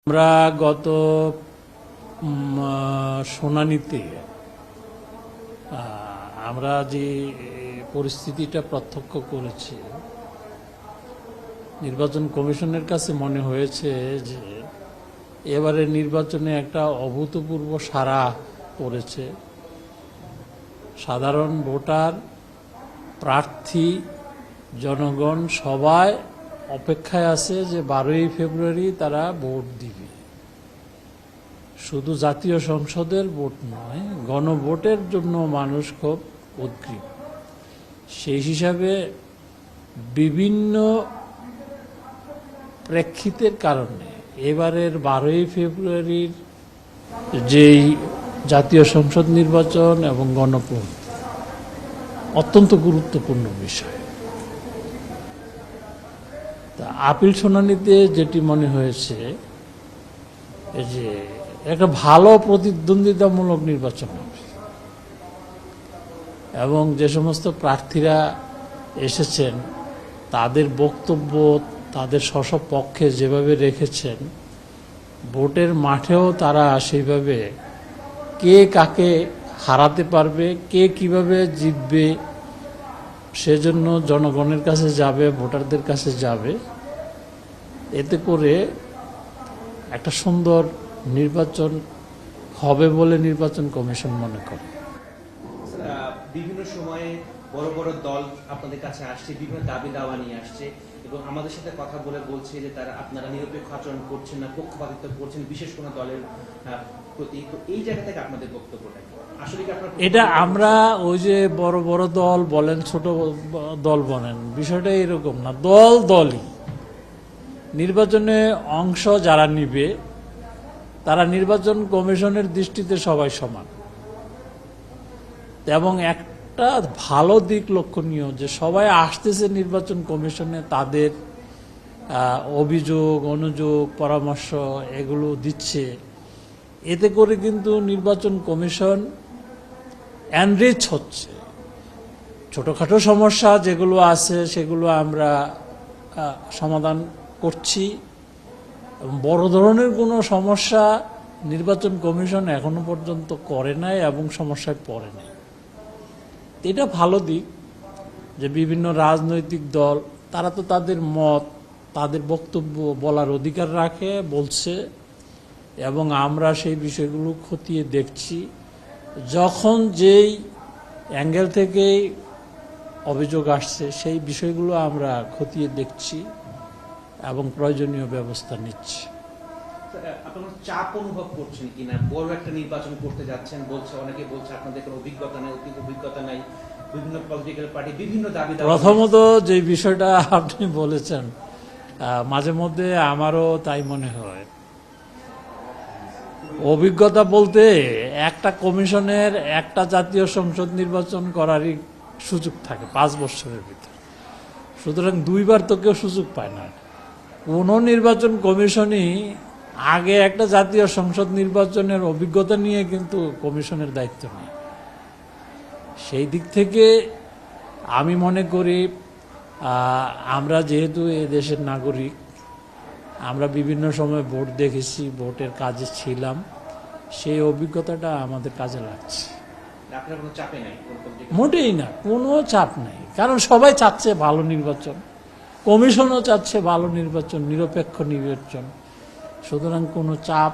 আমরা গত শুনানিতে আমরা যে পরিস্থিতিটা প্রত্যক্ষ করেছি, নির্বাচন কমিশনের কাছে মনে হয়েছে যে এবারে নির্বাচনে একটা অভূতপূর্ব সাড়া পড়েছে। সাধারণ ভোটার, প্রার্থী, জনগণ সবাই অপেক্ষায় আছে যে 12ই ফেব্রুয়ারি তারা ভোট দিবে। শুধু জাতীয় সংসদের ভোট নয়, গণভোটের জন্য মানুষ খুব উদ্গ্রীব। সেই হিসাবে বিভিন্ন প্রেক্ষিতের কারণে এবারের 12ই ফেব্রুয়ারির যেই জাতীয় সংসদ নির্বাচন এবং গণভোট অত্যন্ত গুরুত্বপূর্ণ বিষয়। তা আপিল শুনানিতে যেটি মনে হয়েছে যে একটা ভালো প্রতিদ্বন্দ্বিতামূলক নির্বাচন হবে এবং যে সমস্ত প্রার্থীরা এসেছেন তাদের বক্তব্য তাদের স্ব পক্ষে যেভাবে রেখেছেন, ভোটের মাঠেও তারা সেইভাবে কে কাকে হারাতে পারবে, কে কিভাবে জিতবে, সেজন্য জনগণের কাছে যাবে, ভোটারদের কাছে যাবে। এতে করে একটা সুন্দর নির্বাচন হবে বলে নির্বাচন কমিশন মনে করে। বিভিন্ন সময়ে বড় বড় দল আপনাদের কাছে আসছে, বিভিন্ন দাবি দাওয়া নিয়ে আসছে এবং আমাদের সাথে কথা বলে বলছে যে তারা আপনারা নিরপেক্ষ আচরণ করছেন না, পক্ষপাতিত্ব করছেন বিশেষ কোনো দলের প্রতি। তো এই জায়গা থেকে আপনাদের বক্তব্যটা আসলে কি আপনারা? এটা আমরা ওই যে বড় বড় দল বলেন, ছোট দল বলেন, বিষয়টা এরকম না। দলই নির্বাচনে অংশ যারা নিবে তারা নির্বাচন কমিশনের দৃষ্টিতে সবাই সমান। এবং একটা ভালো দিক লক্ষণীয় যে সবাই আসতেছে নির্বাচন কমিশনে, তাদের অভিযোগ, অনুযোগ, পরামর্শ এগুলো দিচ্ছে। এতে করে কিন্তু নির্বাচন কমিশন এনরিচ হচ্ছে। ছোটখাটো সমস্যা যেগুলো আছে সেগুলো আমরা সমাধান করছি এবং বড় ধরনের কোনো সমস্যা নির্বাচন কমিশন এখনো পর্যন্ত করে নাই এবং সমস্যায় পড়ে নাই। এটা ভালো দিক যে বিভিন্ন রাজনৈতিক দল তারা তো তাদের মত, তাদের বক্তব্য বলার অধিকার রাখে, বলছে এবং আমরা সেই বিষয়গুলো খতিয়ে দেখছি। যখন যেই অ্যাঙ্গেল থেকে অভিযোগ আসছে সেই বিষয়গুলো আমরা খতিয়ে দেখছি এবং প্রয়োজনীয় ব্যবস্থা নিচ্ছি। আপনারা চাপ অনুভব করছেন কিনা? বড় একটা নির্বাচন করতে যাচ্ছেন, বলছে অনেকে বলছে আপনাদের কোনো অভিজ্ঞতা নাই, বিভিন্ন পলিটিক্যাল পার্টি বিভিন্ন দাবি দাওয়া। প্রথমত যে বিষয়টা আপনি বলেছেন, মাঝে মধ্যে আমারও তাই মনে হয়। অভিজ্ঞতা বলতে একটা কমিশনের একটা জাতীয় সংসদ নির্বাচন করারই সুযোগ থাকে 5 বছরের ভিতরে। সুতরাং 2বার তো কেউ সুযোগ পায় না। কোনো নির্বাচন কমিশনই আগে একটা জাতীয় সংসদ নির্বাচনের অভিজ্ঞতা নিয়ে কিন্তু কমিশনের দায়িত্ব নেই। সেই দিক থেকে আমি মনে করি আমরা যেহেতু এ দেশের নাগরিক, আমরা বিভিন্ন সময় ভোট দেখেছি, ভোটের কাজে ছিলাম, সেই অভিজ্ঞতাটা আমাদের কাজে লাগছে। মোটেই না, কোনো চাপ নাই। কারণ সবাই চাচ্ছে ভালো নির্বাচন, কমিশনও চাচ্ছে ভালো নির্বাচন, নিরপেক্ষ নির্বাচন। সুতরাং কোনো চাপ